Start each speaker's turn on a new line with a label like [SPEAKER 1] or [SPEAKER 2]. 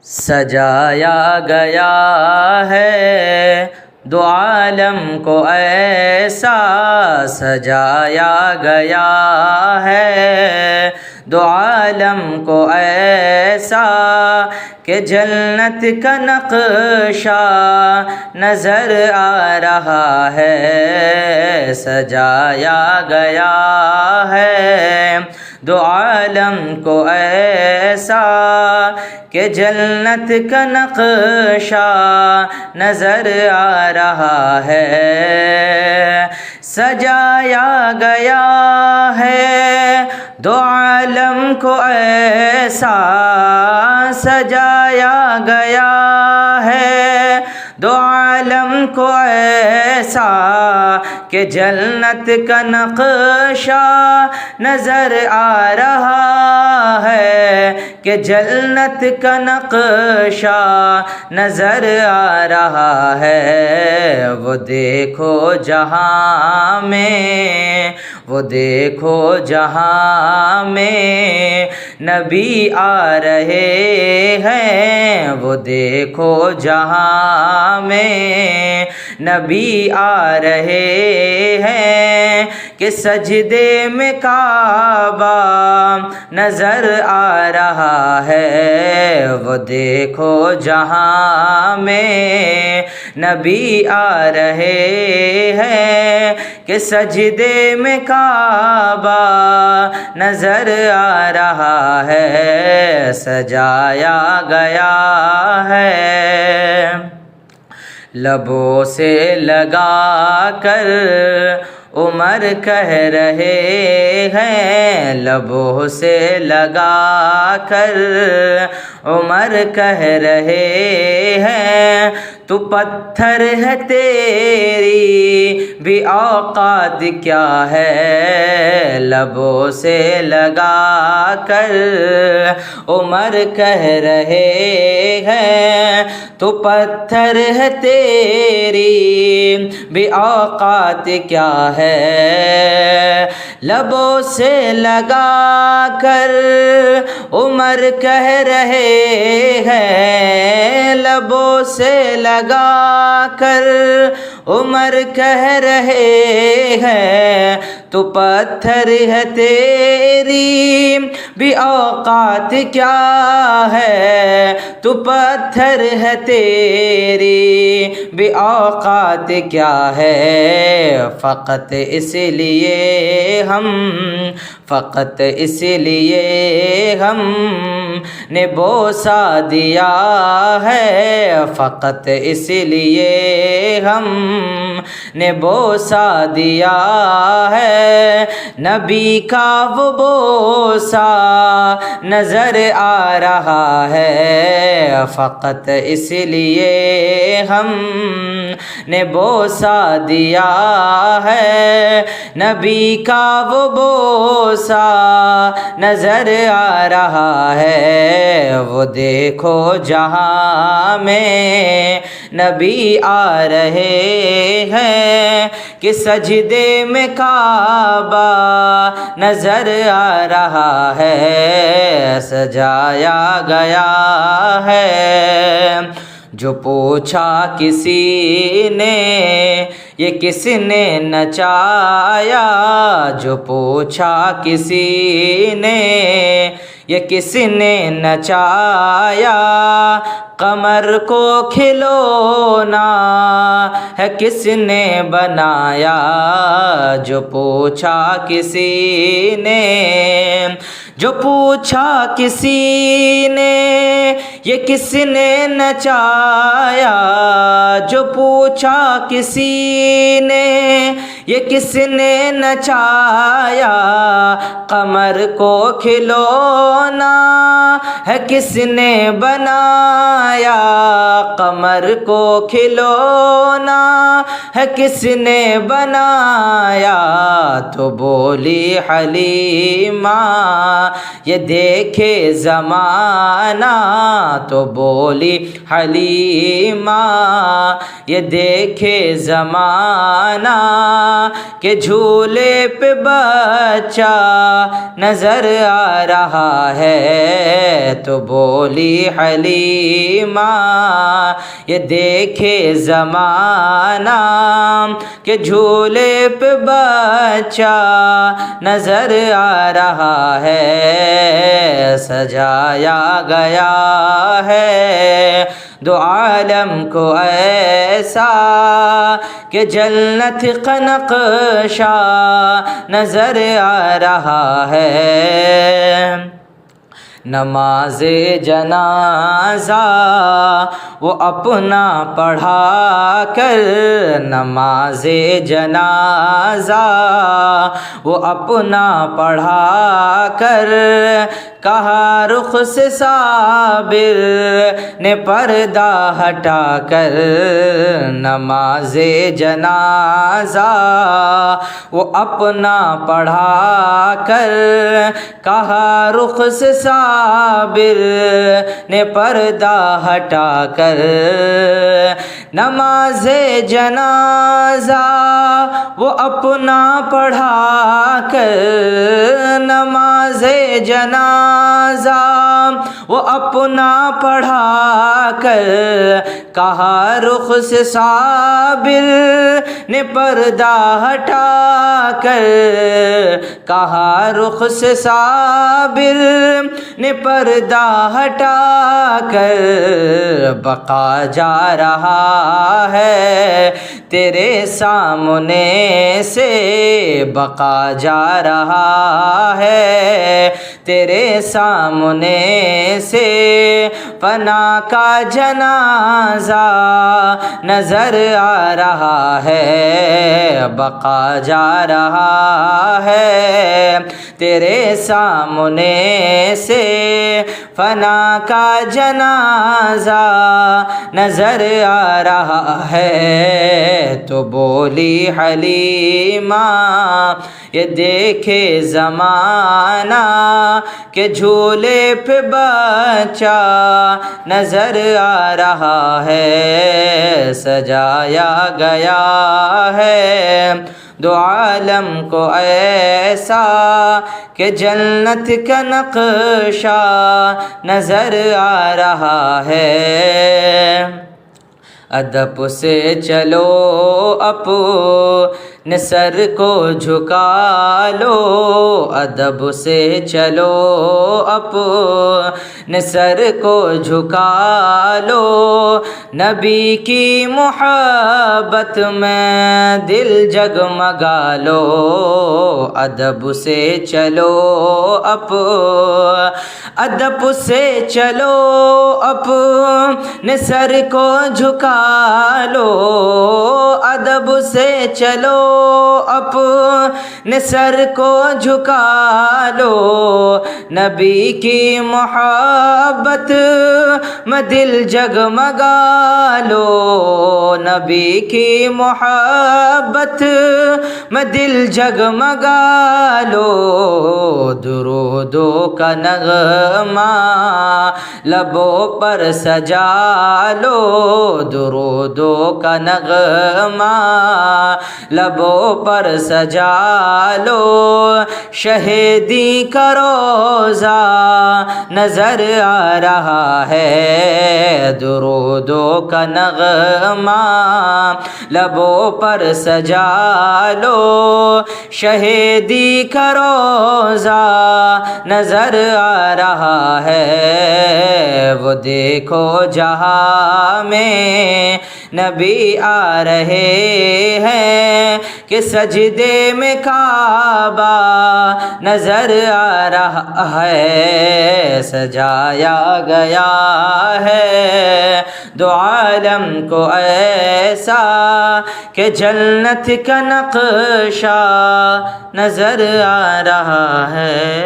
[SPEAKER 1] سجایا گیا ہے دو عالم کو ایسا، سجایا گیا ہے دو عالم کو ایسا کہ جنت کا نقشہ نظر آ رہا ہے۔ سجایا گیا ہے دو عالم کو ایسا کہ جنت کا نقشہ نظر آ رہا ہے۔ سجایا گیا ہے دو عالم کو ایسا، سجایا گیا ہے دو عالم کو ایسا کہ جنت کا نقشہ نظر آ رہا ہے، کہ جنت کا نقشہ نظر آ رہا ہے۔ وہ دیکھو جہاں میں، وہ دیکھو جہاں میں نبی آ رہے ہیں، وہ دیکھو جہاں میں نبی آ رہے ہیں کہ سجدے میں کعبہ نظر آ رہا ہے۔ وہ دیکھو جہاں میں نبی آ رہے ہیں کہ سجدے میں کعبہ نظر آ رہا ہے۔ سجایا گیا ہے لبوں سے لگا کر عمر کہہ رہے ہیں، لبوں سے لگا کر عمر کہہ رہے ہیں تو پتھر ہے تیری بھی اوقات کیا ہے۔ لبوں سے لگا کر عمر کہہ رہے ہیں تو پتھر ہے تیری بھی اوقات کیا ہے۔ لبوں سے لگا کر عمر کہہ رہے ہیں، لبوں سے لگا کر عمر کہہ رہے ہیں تو پتھر ہے تیری بھی اوقات کیا ہے، تو پتھر ہے تیری بھی اوقات کیا ہے۔ فقط اس لیے ہم، فقط اس لیے ہم نے بوسہ دیا ہے، فقط اس لیے ہم نے بوسہ دیا ہے۔ نبی کا وہ بوسہ نظر آ رہا ہے، فقط اس لیے ہم نے بوسہ دیا ہے۔ نبی کا وہ بوسہ نظر آ رہا ہے۔ وہ دیکھو جہاں میں نبی آ رہے ہیں کہ سجدے میں کعبہ نظر آ رہا ہے۔ سجایا گیا ہے جو پوچھا کسی نے یہ کس نے نچایا، جو پوچھا کسی نے یہ کس نے نچایا، قمر کو کھلونا ہے کس نے بنایا۔ جو پوچھا کسی نے، جو پوچھا کسی نے یہ کس نے نچایا، جو پوچھا کسی نے یہ کس نے نچایا، قمر کو کھلونا ہے کس نے بنایا، قمر کو کھلونا ہے کس نے بنایا۔ تو بولی حلیمہ یہ دیکھے زمانہ، تو بولی حلیمہ یہ دیکھے زمانہ، کہ جھولے پہ بچہ نظر آ رہا ہے، تو بولی حلیمہ یہ دیکھے زمانہ کہ جھولے پہ بچہ نظر آ رہا ہے، سجایا گیا ہے دو عالم کو ایسا کہ جنت کا نقشہ نظر آ رہا ہے۔ نماز جنازہ وہ اپنا پڑھا کر، نماز جنازہ وہ اپنا پڑھا کر، کہا رخ سے صابر نے پردہ ہٹا کر، نماز جنازہ وہ اپنا پڑھا کر، کہا رخ سے صابر نے پردہ ہٹا کر، نماز جنازہ وہ اپنا پڑھا کر، نماز جنازہ وہ اپنا پڑھا کر، کہا رخ سے صابر نے پردہ ہٹا کر، کہا رخ سے صابر نے پردہ ہٹا کر، بقا جا رہا ہے تیرے سامنے سے، بقا جا رہا ہے تیرے سامنے سے، فنا کا جنازہ نظر آ رہا ہے، بقا جا رہا ہے تیرے سامنے سے، فنا کا جنازہ نظر آ رہا ہے، تو بولی حلیمہ یہ دیکھے زمانہ کہ جھولے پہ بچہ نظر آ رہا ہے، سجایا گیا ہے دو عالم کو ایسا کہ جنت کا نقشہ نظر آ رہا ہے۔ ادب سے چلو اپنے سر کو جھکا لو، ادب سے چلو اپنے سر کو جھکا لو، نبی کی محبت میں دل جگمگا لو، ادب سے چلو ادب سے چلو اپنے سر کو جھکا لو، ادب سے چلو اپنے سر کو جھکا لو، نبی کی محبت میں دل جگمگا لو، نبی کی محبت میں دل جگمگا لو، درودوں کا نغمہ لبوں پر سجا لو، درودوں کا نغمہ لبوں پر سجا لو، شہیدی کا روزہ نظر آ رہا ہے، درودوں کا نغمہ لبوں پر سجا لو، شہیدی کا روزہ نظر آ رہا ہے، وہ دیکھو جہاں میں نبی آ رہے ہیں کہ سجدے میں کعبہ نظر آ رہا ہے، سجایا گیا ہے دو عالم کو ایسا کہ جنت کا نقشہ نظر آ رہا ہے۔